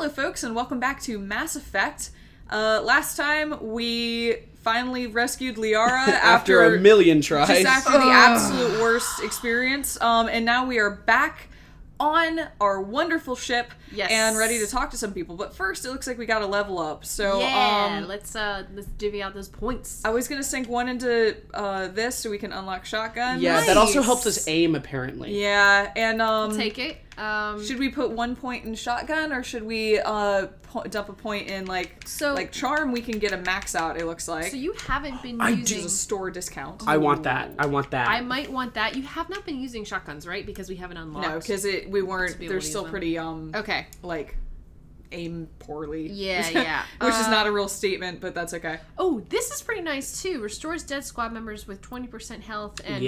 Hello folks, and welcome back to Mass Effect. Last time we finally rescued Liara after a million tries. Just after the absolute worst experience. And now we are back on our wonderful ship and ready to talk to some people. But first, it looks like we got to level up. So let's divvy out those points. I was gonna sink one into this so we can unlock shotgun. Yeah, that also helps us aim apparently. Yeah, and I'll take it. Should we put 1 point in shotgun, or should we dump a point in like charm? We can get a max out. It looks like. So you haven't been using a store discount. I want that. I want that. I might want that. You have not been using shotguns, right? Because we haven't unlocked. No, because we weren't. They're still pretty okay. Like aim poorly. Yeah. Which is not a real statement, but that's okay. Oh, this is pretty nice too. Restores dead squad members with 20% health and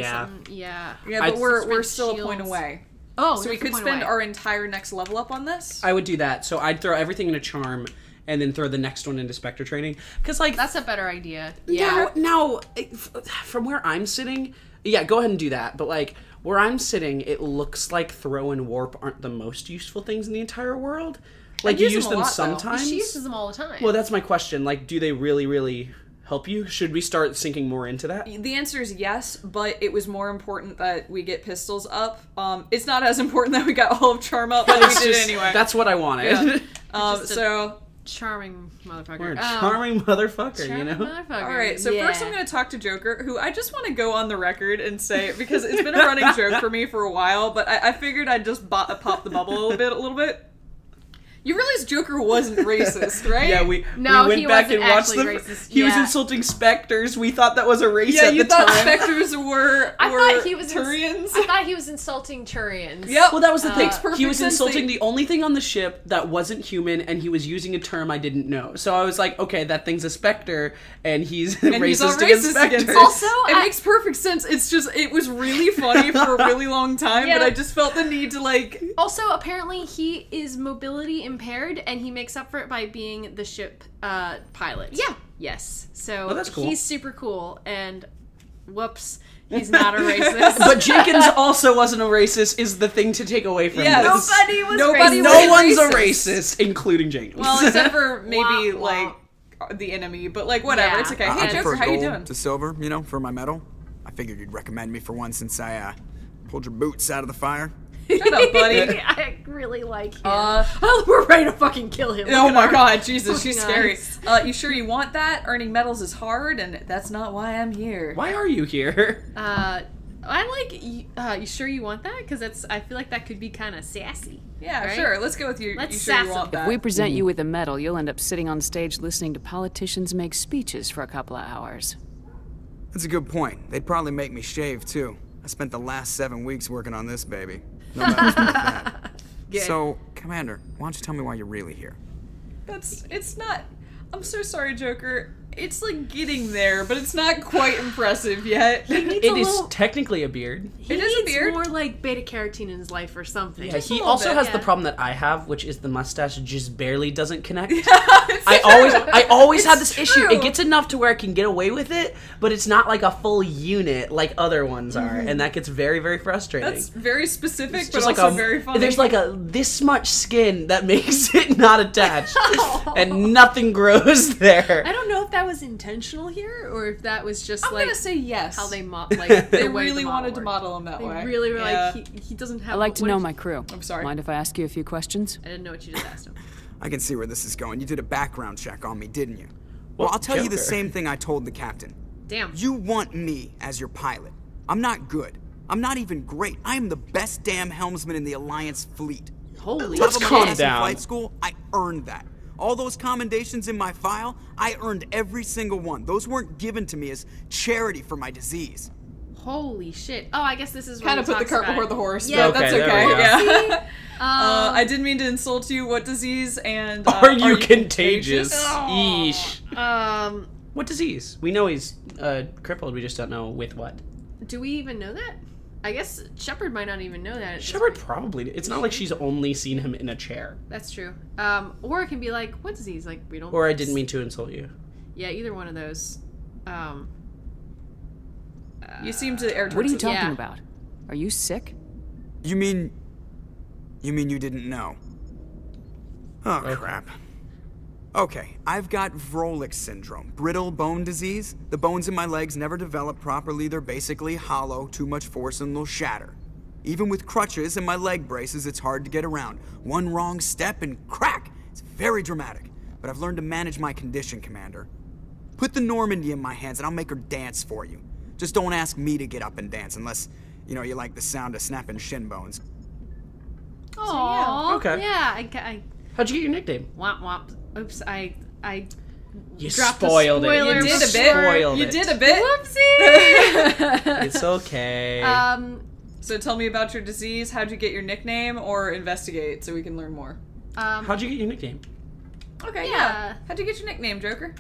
but we're still a point away. Oh, so we could spend our entire next level up on this? I would do that. So I'd throw everything into charm and then throw the next one into Spectre training. Because, like... That's a better idea. Yeah. Now, from where I'm sitting... Yeah, go ahead and do that. But, like, where I'm sitting, it looks like throw and warp aren't the most useful things in the entire world. Like, you use them sometimes. She uses them all the time. Well, that's my question. Like, do they really, really... help you? Should we start sinking more into that? The answer is yes, but it was more important that we get pistols up. It's not as important that we got all of charm up, but we did it anyway. That's what I wanted. Yeah. So charming motherfucker. We're a charming motherfucker, charming you know? Motherfucker. All right, so first I'm going to talk to Joker, who I just want to go on the record and say, because it's been a running joke for me for a while, but I figured I'd just pop the bubble a little bit. You realize Joker wasn't racist, right? Yeah, we went back and watched them. Racist. He was insulting Spectres. We thought that was a race at the time. Yeah, you thought Spectres were Turians? I thought he was insulting Turians. Yep. Well, that was the thing. He was sense. insulting the only thing on the ship that wasn't human, and he was using a term I didn't know. So I was like, okay, that thing's a Spectre, and he's racist against Spectres. Also, it makes perfect sense. It's just, it was really funny for a really long time, but I just felt the need to, like... Also, apparently, he is mobility impaired, and he makes up for it by being the ship pilot. Yeah. Yes. So that's cool. He's super cool, and whoops, he's not a racist. But Jenkins also wasn't a racist, is the thing to take away from this. Nobody was racist. No one's a racist, including Jenkins. Well, except for maybe, like, the enemy, but, like, whatever. It's okay. Hey, Joker, how you doing? To silver, you know, for my medal. I figured you'd recommend me for one since I pulled your boots out of the fire. Shut up, buddy. I really like him. We're ready to fucking kill him. Oh my god, Jesus, she's scary. You sure you want that? Earning medals is hard, and that's not why I'm here. Why are you here? You sure you want that? Because I feel like that could be kind of sassy. Yeah, right? Sure. Let's go with you. Let's you sure you sass want him. that? If we present you with a medal, you'll end up sitting on stage listening to politicians make speeches for a couple of hours. That's a good point. They'd probably make me shave, too. I spent the last 7 weeks working on this baby. No matters about that. So, Commander, why don't you tell me why you're really here? It's not... I'm so sorry, Joker. It's, like, getting there, but it's not quite impressive yet. It is technically a beard. It is a beard. More like beta-carotene in his life or something. Yeah, he also has the problem that I have, which is the mustache just barely doesn't connect. I always have this issue. It gets enough to where I can get away with it, but it's not like a full unit like other ones are, and that gets very, very frustrating. That's very specific, but like also very funny. There's like this much skin that makes it not attached, and nothing grows there. I don't know if that was intentional here, or if that was just I'm gonna say yes. how they like they really wanted to model him that way. They really were like he doesn't have. I like to know my crew. I'm sorry. Mind if I ask you a few questions? I didn't know what you just asked him. I can see where this is going. You did a background check on me, didn't you? Well, I'll tell you the same thing I told the captain. Damn. You want me as your pilot. I'm not good. I'm not even great. I am the best damn helmsman in the Alliance fleet. Holy Let's calm down. Flight school, I earned that. All those commendations in my file, I earned every single one. Those weren't given to me as charity for my disease. Holy shit. Oh, I guess this is kind of put the cart before the horse, yeah, but that's okay. okay. Yeah. I didn't mean to insult you. What disease and are you contagious? Oh. Eesh. What disease? We know he's crippled. We just don't know with what. Do we even know that? I guess Shepard might not even know that. Shepard probably. It's not like she's only seen him in a chair. That's true. Or it can be like, what disease? Like, we don't... Or I didn't mean to insult you. Yeah, either one of those. You seem to err towards What are you talking about? Are you sick? You mean you didn't know? Oh, crap. Okay, I've got Vrolik syndrome, brittle bone disease. The bones in my legs never develop properly. They're basically hollow, too much force and they'll shatter. Even with crutches and my leg braces, it's hard to get around. One wrong step and crack! It's very dramatic. But I've learned to manage my condition, Commander. Put the Normandy in my hands and I'll make her dance for you. Just don't ask me to get up and dance unless, you like the sound of snapping shin bones. Oh, Okay. Yeah, I How'd you get your nickname? womp womp. Oops, I You dropped the spoiled it. spoiler You did a bit. Spoiled You it. did a bit. Whoopsie. It's okay. So tell me about your disease. How'd you get your nickname, or investigate so we can learn more. How'd you get your nickname? Okay, Yeah. How'd you get your nickname, Joker?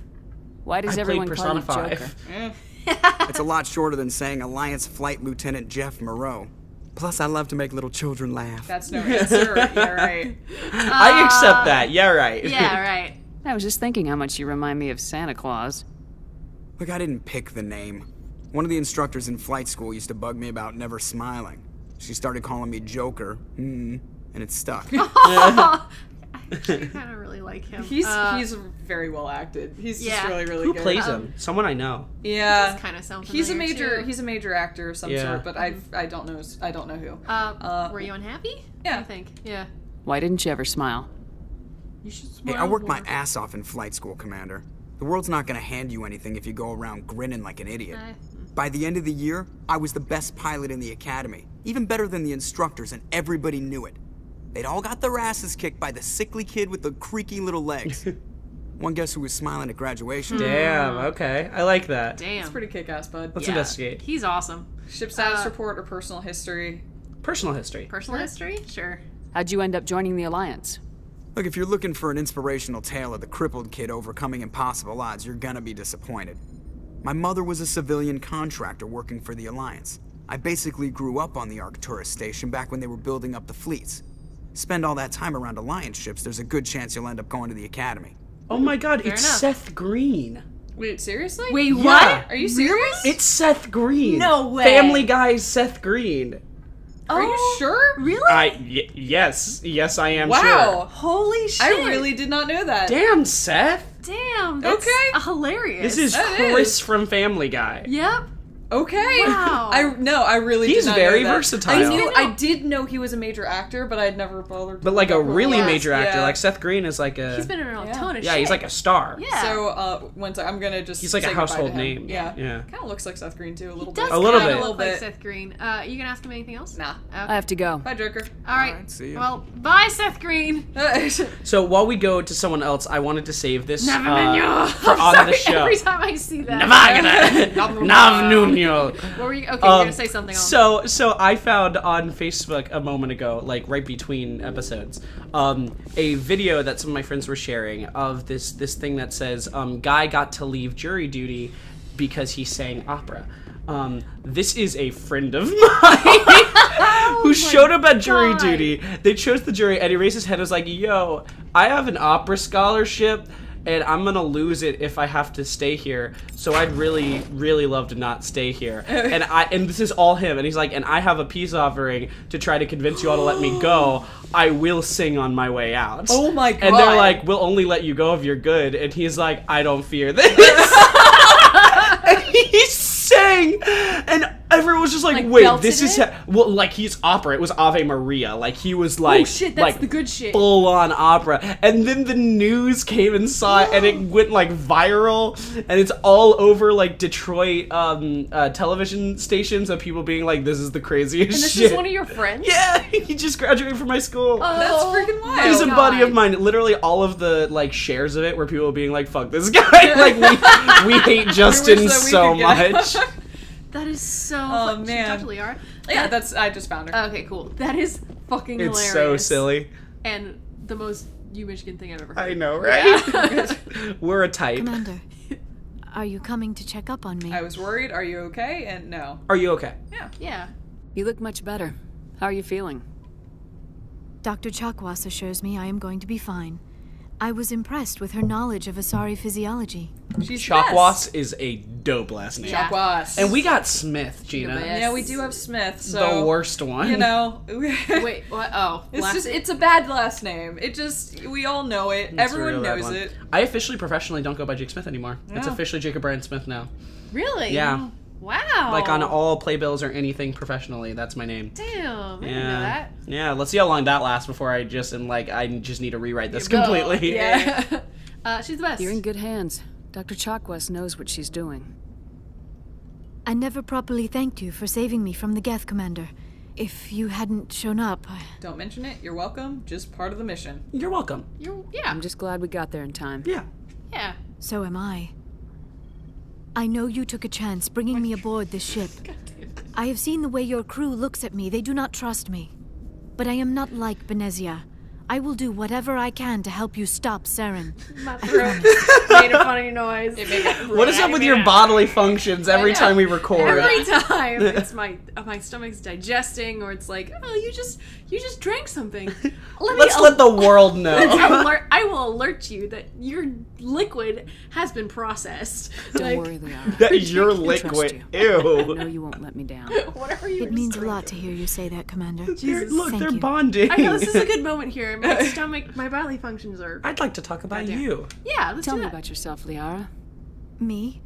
Why does I everyone played call Persona you 5. Joker? It's a lot shorter than saying Alliance Flight Lieutenant Jeff Moreau. Plus, I love to make little children laugh. That's no answer. Yeah, right. I accept that. Yeah, right. Yeah, right. I was just thinking how much you remind me of Santa Claus. Look, I didn't pick the name. One of the instructors in flight school used to bug me about never smiling. She started calling me Joker, and it stuck. I kind of really like him. He's very well acted. He's just Yeah. really, really Who good. plays him? Someone I know. Yeah. Does kinda sound He's a familiar, too. He's a major actor of some Yeah. sort, but I don't know who. Were you unhappy? Yeah. I think. Yeah. Why didn't you ever smile? You should Hey, smile I worked my more. ass off in flight school, Commander. The world's not gonna hand you anything if you go around grinning like an idiot. By the end of the year, I was the best pilot in the academy. Even better than the instructors, and everybody knew it. They'd all got their asses kicked by the sickly kid with the creaky little legs. One guess who was smiling at graduation? Damn, okay. I like that. Damn. It's pretty kick-ass, bud. Let's Yeah. investigate. He's awesome. Ship status report or personal history? Personal history. Personal history? Sure. How'd you end up joining the Alliance? Look, if you're looking for an inspirational tale of the crippled kid overcoming impossible odds, you're gonna be disappointed. My mother was a civilian contractor working for the Alliance. I basically grew up on the Arcturus station back when they were building up the fleets. Spend all that time around Alliance ships, there's a good chance you'll end up going to the Academy. Oh my god, it's enough. Seth Green. Wait, seriously? Wait, Yeah. what? Are you serious? It's Seth Green. No way. Family Guy's Seth Green. Are you sure? Really? Yes, I am Wow. sure. Holy shit. I really did not know that. Damn, Seth. Damn. That's Okay. hilarious. This is That Chris is. from Family Guy. Yep. Okay. Wow. I really He's did not very know that. versatile. I did know he was a major actor, but I'd never bothered to But like a look up who really he was. major actor, Yeah. like Seth Green is like a He's been in a ton of shit. yeah, he's like a star. Yeah. So, once I'm gonna just He's like a say goodbye household to him. name. Yeah. Yeah. Kind of looks like Seth Green too, a little Does bit. A little kinda bit. look like bit. Seth Green. You gonna ask him anything else? Nah. I have to go. Bye, Joker. All right. Alright, see ya. Well, bye, Seth Green. So while we go to someone else, I wanted to save this Never for I'm on sorry, the show. Every time I see that. Navnunyo. What were you? Okay, you're gonna say something else. So I found on Facebook a moment ago, like right between episodes, a video that some of my friends were sharing of this thing that says, guy got to leave jury duty because he sang opera. This is a friend of mine who showed up at jury God. duty. They chose the jury, and he raised his head and was like, yo, I have an opera scholarship, and I'm gonna lose it if I have to stay here. So I'd really, really love to not stay here. And this is all him. And he's like, and I have a peace offering to try to convince you all to let me go. I will sing on my way out. Oh my god. And they're like, we'll only let you go if you're good. And he's like, I don't fear this. And he sang, and everyone was just like wait, belted this is it? well, like he's opera. It was Ave Maria. Like he was like, Oh shit, that's like the good shit. full on opera. And then the news came and saw it, and it went like viral, and it's all over like Detroit television stations of people being like, this is the craziest And this shit. is one of your friends? Yeah, he just graduated from my school. That's freaking wild. He's a God. buddy of mine. Literally, all of the like shares of it were people being like, "Fuck this guy!" Like we hate Justin that we so could get much. That is so Oh, Should we man. talk to Liara? Yeah, I just found her. Okay, cool. That is fucking It's hilarious. so silly. And the most U Michigan thing I've ever heard. I know, right? We're a type. Commander, are you coming to check up on me? I was worried. Are you okay? And no. Are you okay? Yeah. Yeah. You look much better. How are you feeling? Dr. Chakwas assures me I am going to be fine. I was impressed with her knowledge of Asari physiology. She's Chakwas is a dope last name. Yeah. Chakwas. And we got Smith, Gina. Yes. Yeah, we do have Smith, so... The worst one. You know... Wait, what? Oh. It's a bad last name. It just... We all know it. It's a Everyone real bad knows one. it. I officially, professionally don't go by Jake Smith anymore. It's Yeah. officially Jacob Brian Smith now. Really? Yeah. Wow. Like on all playbills or anything professionally, that's my name. Damn, I Yeah. didn't know that. Yeah, let's see how long that lasts before I just am like, I just need to rewrite this Go. completely. Yeah. She's the best. You're in good hands. Dr. Chakwas knows what she's doing. I never properly thanked you for saving me from the Geth, Commander. If you hadn't shown up... Don't mention it. You're welcome. Just part of the mission. You're welcome. I'm just glad we got there in time. Yeah. Yeah. So am I. I know you took a chance bringing me aboard this ship. I have seen the way your crew looks at me. They do not trust me. But I am not like Benezia. I will do whatever I can to help you stop Saren. My throat made a funny noise. What is up with your bodily functions every time we record? Every time it's my stomach's digesting, or it's like, oh, you just drank something. Let's let the world know. I will alert you that your liquid has been processed. Don't worry, Liara. That is your I trust liquid. you. I Ew. know you won't let me down. Whatever you. It means a lot to hear you say that, Commander. Look, Thank they're you. bonding. I know this is a good moment here. My stomach, my bodily functions are. I'd like to talk about Goddamn. you. Yeah, let's Tell do me that. about yourself, Liara. Me?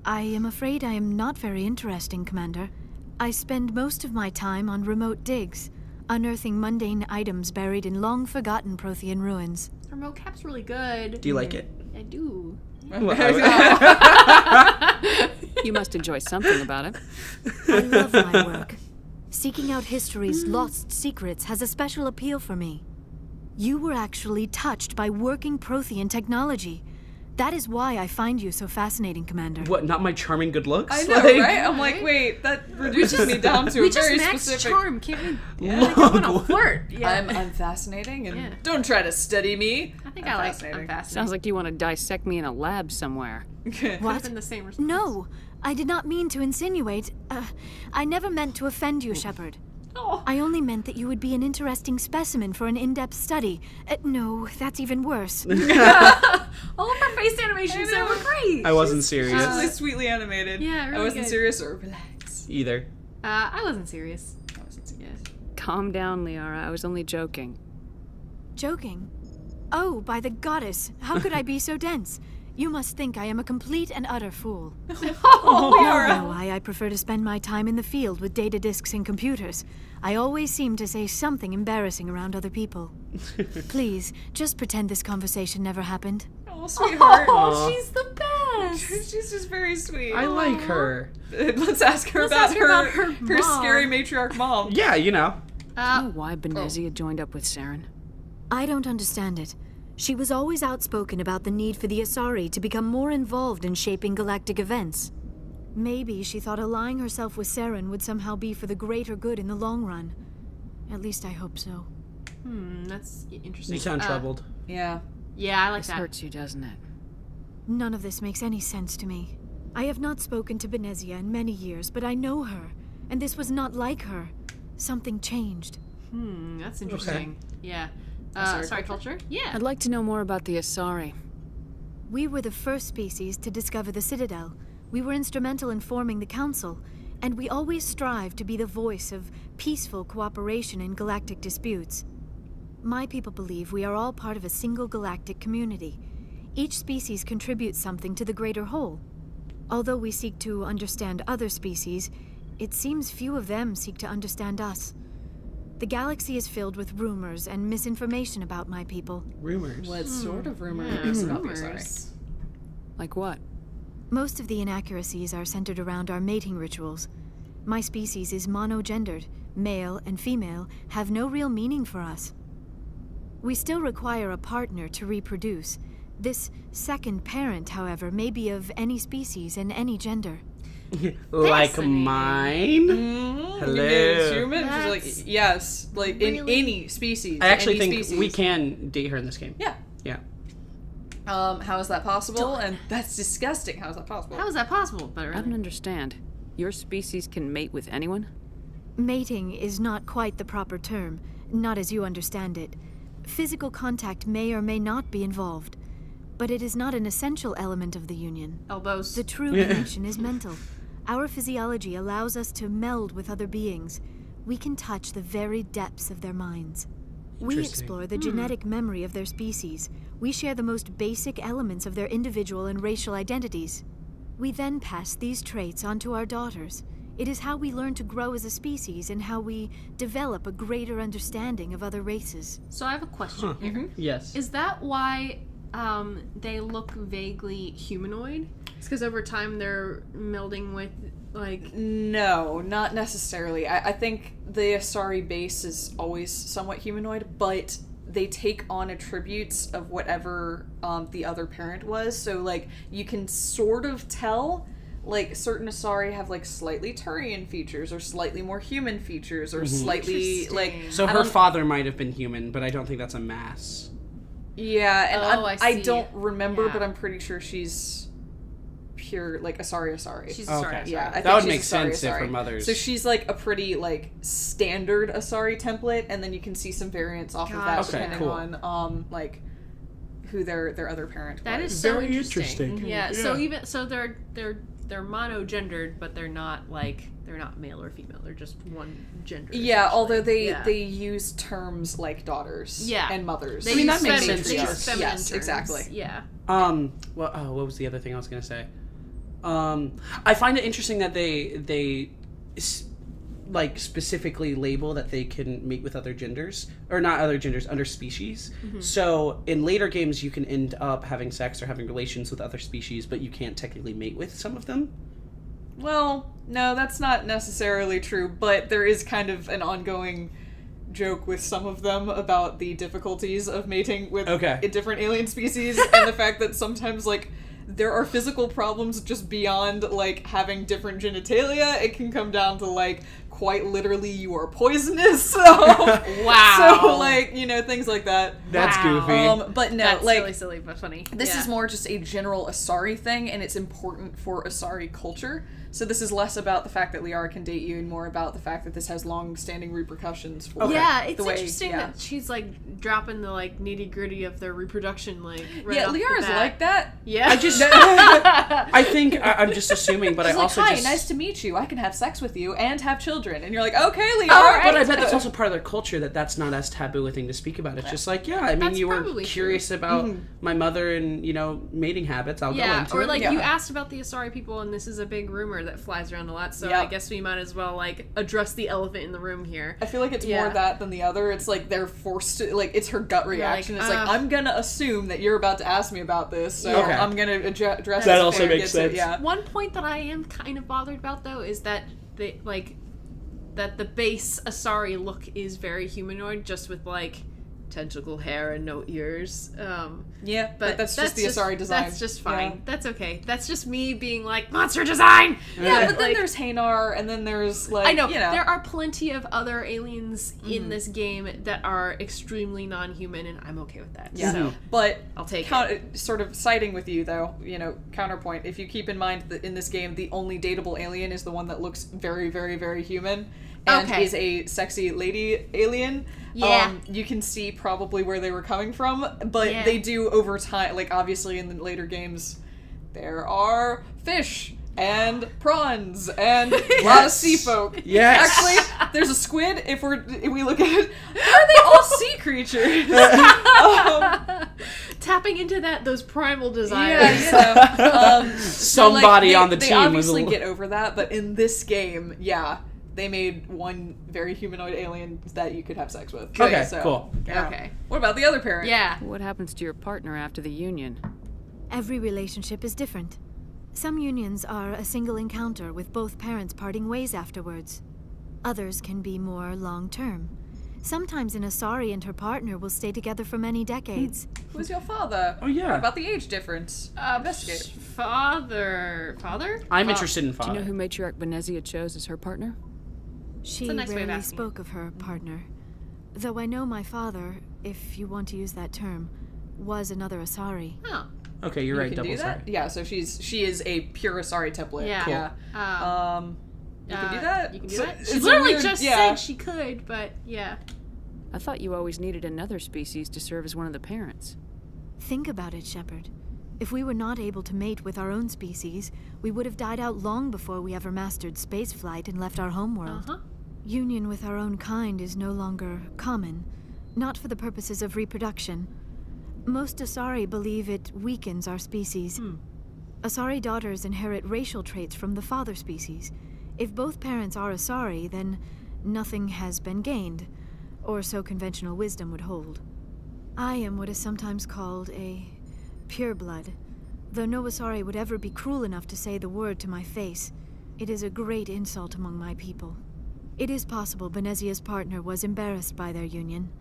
I am afraid I am not very interesting, Commander. I spend most of my time on remote digs, unearthing mundane items buried in long-forgotten Prothean ruins. Remote cap's really good. Do you like it? I do. You must enjoy something about it. I love my work. Seeking out history's lost secrets has a special appeal for me. You were actually touched by working Prothean technology. That is why I find you so fascinating, Commander. What, not my charming good looks? I know, right? I'm like, wait, that reduces me down to We a very just maxed specific... charm, can't we? Look, I want to flirt. Yeah. I'm fascinating, and Yeah. don't try to study me. I think I'm I'm fascinating. fascinating. Sounds like you want to dissect me in a lab somewhere. What? In the same response. No, I did not mean to insinuate. I never meant to offend you, Shepard. Oh. I only meant that you would be an interesting specimen for an in-depth study. No, that's even worse. All of her face animations there were great. I wasn't serious. Really sweetly animated. Yeah, really I wasn't good. serious or relax. Either. I wasn't serious. I wasn't serious. Calm down, Liara. I was only joking. Joking? Oh, by the goddess, how could I be so dense? You must think I am a complete and utter fool. Oh, You know why I prefer to spend my time in the field with data disks and computers. I always seem to say something embarrassing around other people. Please, just pretend this conversation never happened. Oh, sweetheart. Oh, she's the best. She's just very sweet. I like her. Let's ask her Let's about ask her about her her mom. scary matriarch mom. Yeah, you know. Do you know why Benezia joined up with Saren? I don't understand it. She was always outspoken about the need for the Asari to become more involved in shaping galactic events. Maybe she thought allying herself with Saren would somehow be for the greater good in the long run. At least I hope so. That's interesting. You sound troubled. Yeah. Yeah, I like This that. hurts you, doesn't it? None of this makes any sense to me. I have not spoken to Benezia in many years, but I know her, and this was not like her. Something changed. That's interesting. Yeah. Sorry, Sorry, culture? Yeah. I'd like to know more about the Asari. We were the first species to discover the Citadel. We were instrumental in forming the Council, and we always strive to be the voice of peaceful cooperation in galactic disputes. My people believe we are all part of a single galactic community. Each species contributes something to the greater whole. Although we seek to understand other species, it seems few of them seek to understand us. The galaxy is filled with rumors and misinformation about my people. Rumors. What sort of rumors about the Asari? Rumors. Like what? Most of the inaccuracies are centered around our mating rituals. My species is monogendered. Male and female have no real meaning for us. We still require a partner to reproduce. This second parent, however, may be of any species and any gender. Like Fascinating. mine? You get a Hello. human? She's That's like, yes. Like, in really- any species. I actually any think species. we can date her in this game. Yeah. Yeah. How is that possible? And that's disgusting. How is that possible? How is that possible? But I really. don't understand. Your species can mate with anyone? Mating is not quite the proper term, not as you understand it. Physical contact may or may not be involved, but it is not an essential element of the union. Elbows. The true connection is mental. Our physiology allows us to meld with other beings. We can touch the very depths of their minds. We explore the genetic memory of their species. We share the most basic elements of their individual and racial identities. We then pass these traits on to our daughters. It is how we learn to grow as a species and how we develop a greater understanding of other races. So I have a question here. Yes. Is that why they look vaguely humanoid? It's because over time they're melding with, like... No, not necessarily. I think the Asari base is always somewhat humanoid, but they take on attributes of whatever the other parent was. So, like, you can sort of tell, like, certain Asari have, like, slightly Turian features or slightly more human features or slightly, like... So her father might have been human, but I don't think that's a mass. Yeah, and I see. don't remember, but I'm pretty sure she's pure, like, Asari. She's Okay. Asari. Yeah, I think that would she's make Asari. sense if her mother's... So she's, like, a pretty, like, standard Asari template, and then you can see some variants off of that Gotcha. depending on, like, who their other parent was. That is so Very interesting. interesting. Yeah, so even they're monogendered, but they're not male or female. They're just one gender. Yeah, although they Yeah. use terms like daughters and mothers. They use that makes feminine- sense. They use Yes. feminine Yes, terms. exactly. Yeah. what was the other thing I was gonna say? I find it interesting that they like specifically label that they can mate with other genders, or not other genders, other species. So in later games you can end up having sex or having relations with other species, but you can't technically mate with some of them. Well, no, that's not necessarily true, but there is kind of an ongoing joke with some of them about the difficulties of mating with different alien species and the fact that sometimes, like, there are physical problems just beyond, like, having different genitalia. It can come down to, like, quite literally you are poisonous. So, Wow. So, like, you know, things like that. That's goofy. But no, That's like, really silly but funny. this is more just a general Asari thing, and it's important for Asari culture. So this is less about the fact that Liara can date you and more about the fact that this has long-standing repercussions for Yeah, it's the way, interesting that she's, like, dropping the, like, nitty-gritty of their reproduction, like, right Yeah, off the Liara's bat. like that. Yeah. I just I think I'm just assuming, but She's I like, also hi, just nice to meet you. I can have sex with you and have children. And you're like, okay, Liara. But I bet that's also part of their culture that's not as taboo a thing to speak about. It's just like, yeah, I mean, That's you were probably curious about my mother and, you know, mating habits. I'll go into or it. like Yeah. you asked about the Asari people, and this is a big rumor that flies around a lot. So Yep. I guess we might as well, like, address the elephant in the room here. I feel like it's Yeah. more that than the other. It's like they're forced to, like, it's her gut reaction. It's like, I'm gonna assume that you're about to ask me about this, so Okay. I'm gonna address That it also and makes get sense. to, yeah. One point that I am kind of bothered about, though, is that they, like, that the base Asari look is very humanoid, just with, like, tentacle hair and no ears. Yeah, but that's just the Asari design. That's just fine. Yeah. That's okay. That's just me being like, monster design! Yeah, but then like, there's Hanar, and then there's, like, I know, you know. there are plenty of other aliens in this game that are extremely non-human, and I'm okay with that. Yeah, So, but I'll take sort of siding with you, though, you know, counterpoint, if you keep in mind that in this game, the only dateable alien is the one that looks very, very, very human, and is a sexy lady alien. Yeah. You can see probably where they were coming from, but they do over time, like, obviously in the later games, there are fish and prawns and a lot of sea folk. Yes. Actually, there's a squid. If we look at it, how are they all sea creatures? tapping into those primal desires. Somebody on the they team was obviously get over that, but in this game, they made one very humanoid alien that you could have sex with. Okay, So, cool. yeah. Okay. What about the other parent? Yeah. What happens to your partner after the union? Every relationship is different. Some unions are a single encounter with both parents parting ways afterwards. Others can be more long-term. Sometimes an Asari and her partner will stay together for many decades. Who's your father? Oh, yeah. What about the age difference? Investigate. Father? I'm interested in Do father. you know who matriarch Venezia chose as her partner? She a nice way of rarely asking spoke of her partner. Though I know my father, if you want to use that term, was another Asari. Oh. Okay, you're right. You can Double do that? sorry. Yeah, so she is a pure Asari template. Yeah. Yeah. You can do that? You can do So that? it's She a literally weird- just yeah. said she could, but yeah. I thought you always needed another species to serve as one of the parents. Think about it, Shepard. If we were not able to mate with our own species, we would have died out long before we ever mastered spaceflight and left our homeworld. Union with our own kind is no longer common, not for the purposes of reproduction. Most Asari believe it weakens our species. Asari daughters inherit racial traits from the father species. If both parents are Asari, then nothing has been gained, or so conventional wisdom would hold. I am what is sometimes called a pureblood, though no Asari would ever be cruel enough to say the word to my face. It is a great insult among my people. It is possible Benezia's partner was embarrassed by their union.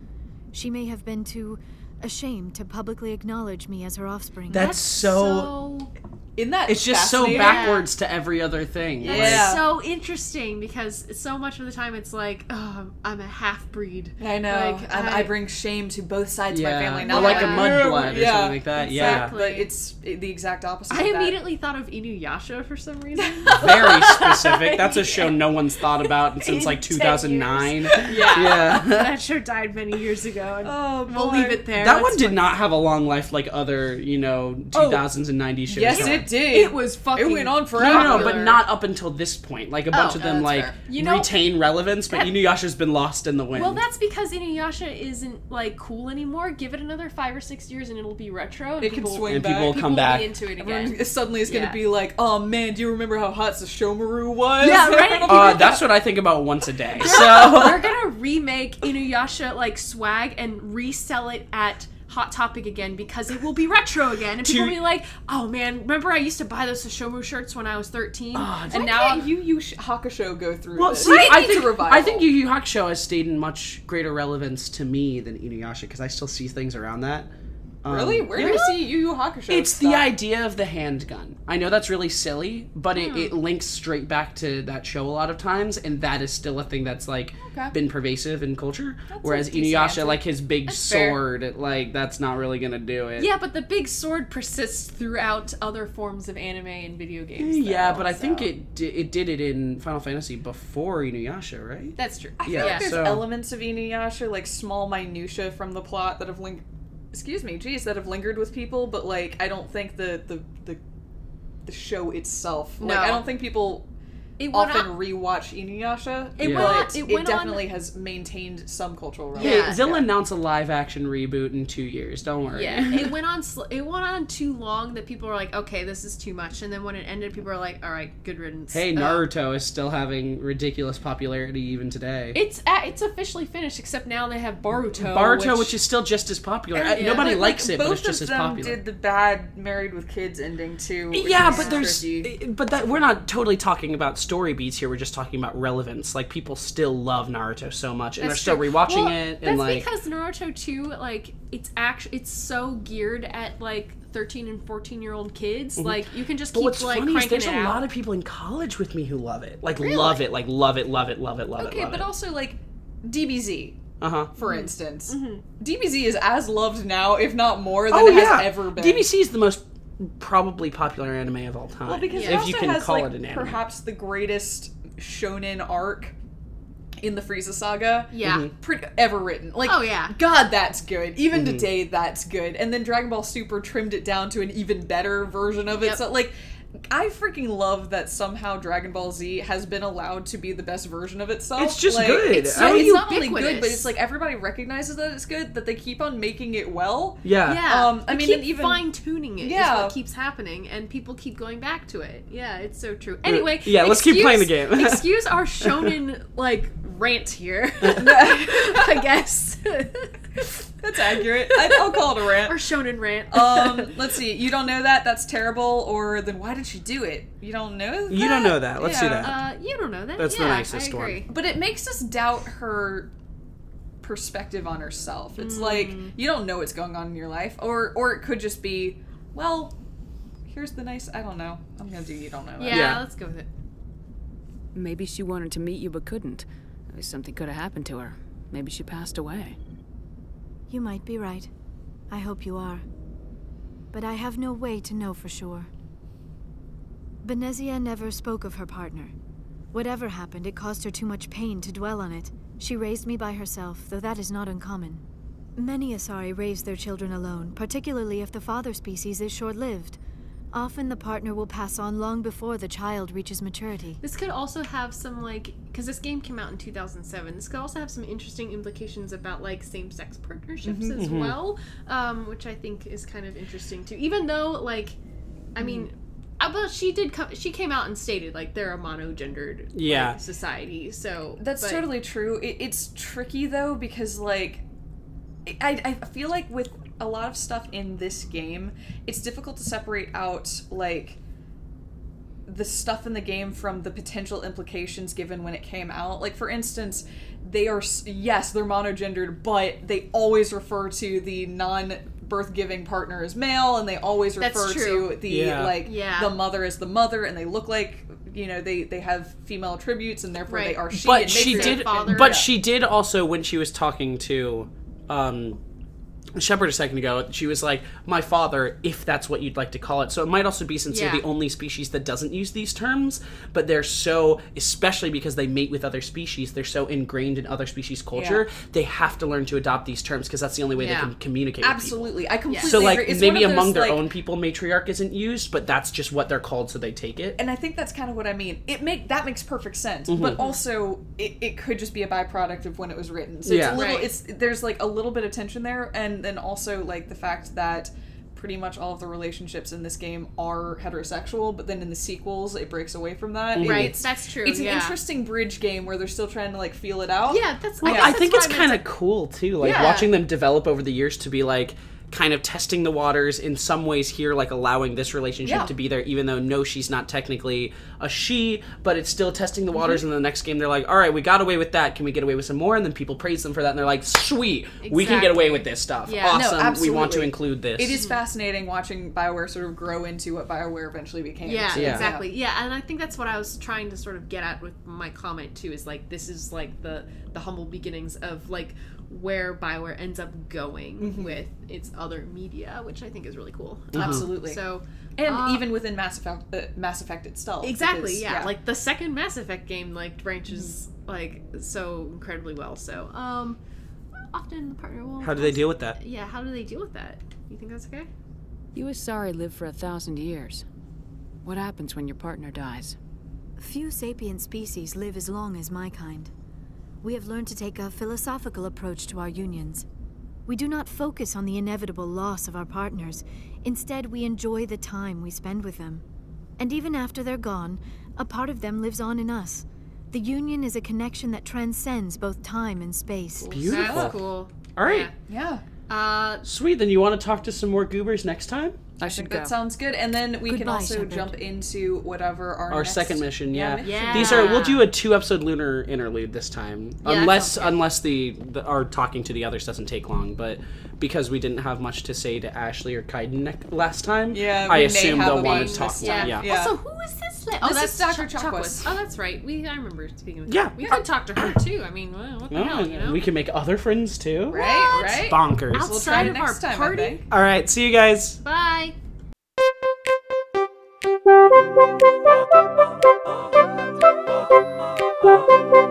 She may have been too ashamed to publicly acknowledge me as her offspring. That's so... Isn't that It's just so backwards to every other thing. That's so interesting, because so much of the time it's like, oh, I'm a half-breed. I know. Like, I bring shame to both sides of my family. Or Not like a mudblood or something like that. Exactly. But it's the exact opposite I of that. immediately thought of Inuyasha for some reason. Very specific. That's a show no one's thought about since like 2009. Yeah. That show died many years ago, and we'll leave it there. That one did not have a long life like other, 2000s and 90s shows. Yes, it did. It was fucking... It went on forever. No, but not up until this point. Like, a bunch of them, like, fair. retain relevance, but Inuyasha's been lost in the wind. Well, that's because Inuyasha isn't, like, cool anymore. Give it another 5 or 6 years and it'll be retro. And It can swing and back. people will come back. Will be into it again. Everyone suddenly is going to be like, oh man, do you remember how hot Sashomaru was? Yeah, right? That's what I think about once a day. So They're gonna remake Inuyasha, like, swag and resell it at Hot Topic again, because it will be retro again, and people will be like, oh man, remember I used to buy those Sashomu shirts when I was 13? And now Yu Yu Hakusho go through this. see, I I think Yu Yu Hakusho has stayed in much greater relevance to me than Inuyasha, because I still see things around that. Really? Where do you see Yu Yu Hakusho It's stuff? the idea of the handgun. I know that's really silly, but it links straight back to that show a lot of times, and that is still a thing that's, like, been pervasive in culture. Whereas Inuyasha, like, his big sword, like, that's not really gonna do it. Yeah, but the big sword persists throughout other forms of anime and video games. Yeah, but I think it did it in Final Fantasy before Inuyasha, right? That's true. I feel like there's elements of Inuyasha, like small minutia from the plot that have that have lingered with people, but like I don't think the show itself. Like I don't think people often rewatch Inuyasha. It definitely has maintained some cultural relevance. They'll announce a live action reboot in 2 years. Don't worry. Yeah, it went on too long that people were like, okay, this is too much. And then when it ended, people were like, all right, good riddance. Hey, Naruto is still having ridiculous popularity even today. It's officially finished, except now they have Boruto, which is still just as popular. Nobody likes it, but it's just as popular. Both of them did the bad Married with Kids ending too. Yeah, but we're not totally talking about story beats here. We're just talking about relevance. Like, people still love Naruto so much, and they're still rewatching it. And that's because Naruto 2, like, it's so geared at like 13 and 14-year-old kids. Like, you can just keep what's like funny is cranking there's it a out. lot of people in college with me who love it. Like, love it. Like, love it. Okay, but also like DBZ. Uh-huh. For instance. DBZ is as loved now, if not more, than it has ever been. DBZ is the most probably popular anime of all time. Well, because it also has, like, perhaps the greatest shonen arc in the Frieza saga ever written. Like, God, that's good. Even today, that's good. And then Dragon Ball Super trimmed it down to an even better version of it. So, like, I freaking love that somehow Dragon Ball Z has been allowed to be the best version of itself. It's just like, good. It's not only good, but it's like everybody recognizes that it's good, that they keep on making it well. Yeah. I mean, keep even fine-tuning it is what keeps happening, and people keep going back to it. Yeah, it's so true. Anyway, let's keep playing the game. Excuse our shonen, like, rant here, I guess. That's accurate. I'll call it a rant. Or shonen rant. Let's see. You don't know that? That's terrible. Or then why did she do it? You don't know that? You don't know that. Let's do that. You don't know that. That's the nicest I agree. one. But it makes us doubt her perspective on herself. It's like, you don't know what's going on in your life. Or it could just be, well, here's the nice, I don't know. I'm going to do you don't know. Yeah, let's go with it. Maybe she wanted to meet you but couldn't. Something could have happened to her. Maybe she passed away. You might be right. I hope you are. But I have no way to know for sure. Benezia never spoke of her partner. Whatever happened, it caused her too much pain to dwell on it. She raised me by herself, though that is not uncommon. Many Asari raise their children alone, particularly if the father species is short-lived. Often the partner will pass on long before the child reaches maturity. This could also have some, like, because this game came out in 2007, this could also have some interesting implications about, like, same-sex partnerships as well, which I think is kind of interesting, too. Even though, like, I mean, but she came out and stated, like, they're a monogendered like, society, so... That's totally true. It's tricky, though, because, like, I feel like with a lot of stuff in this game, it's difficult to separate out, like, the stuff in the game from the potential implications given when it came out. Like, for instance, they are, yes, they're monogendered, but they always refer to the non-birth-giving partner as male, and they always refer to the, the mother as the mother, and they look like, you know, they have female attributes, and therefore they are she. But and she did, but she did also, when she was talking to, Shepard a second ago, she was like, my father, if that's what you'd like to call it. So it might also be since they're the only species that doesn't use these terms, but they're so, especially because they mate with other species, they're so ingrained in other species' culture, they have to learn to adopt these terms because that's the only way they can communicate Absolutely. with I completely So, like, agree. It's maybe one of among those, their own people, matriarch isn't used, but that's just what they're called, so they take it. And I think that's kind of what I mean. That makes perfect sense, but also it could just be a byproduct of when it was written. So it's a little, there's like a little bit of tension there, and then also like the fact that pretty much all of the relationships in this game are heterosexual, but then in the sequels it breaks away from that. That's true. It's an interesting bridge game where they're still trying to like feel it out. Yeah, that's. Well, I think it's kind of cool too, like watching them develop over the years to be like kind of testing the waters in some ways here, like allowing this relationship to be there, even though no, she's not technically a she, but it's still testing the waters. And in the next game they're like, all right, we got away with that, can we get away with some more? And then people praise them for that, and they're like, sweet, we can get away with this stuff. Awesome, we want to include this. It is fascinating watching Bioware sort of grow into what Bioware eventually became. Exactly. Yeah, and I think that's what I was trying to sort of get at with my comment too, is like this is like the humble beginnings of like where Bioware ends up going with its other media, which I think is really cool. Absolutely. So, and even within Mass Effect itself. Exactly. Because, like the second Mass Effect game, like branches like so incredibly well. So, often the partner will. How do they deal with that? Yeah. How do they deal with that? You think that's okay? You Asari live for 1,000 years. What happens when your partner dies? Few sapient species live as long as my kind. We have learned to take a philosophical approach to our unions. We do not focus on the inevitable loss of our partners. Instead, we enjoy the time we spend with them. And even after they're gone, a part of them lives on in us. The union is a connection that transcends both time and space. Beautiful. That's cool. All right. Yeah. Sweet, then you want to talk to some more goobers next time? I think that sounds good. And then we can also Shepard. jump into whatever our next second mission, Yeah. These are, we'll do a 2-episode lunar interlude this time. Unless our talking to the others doesn't take long, but because we didn't have much to say to Ashley or Kaiden last time, I assume they'll want to talk. Also, who is this? This is Dr. Chockwis. Oh, that's right. I remember speaking with her. We could talk to her too. I mean, what the hell, you know? We can make other friends too. Right? Bonkers. Outside of our party. All right, see you guys. Bye. Thank you.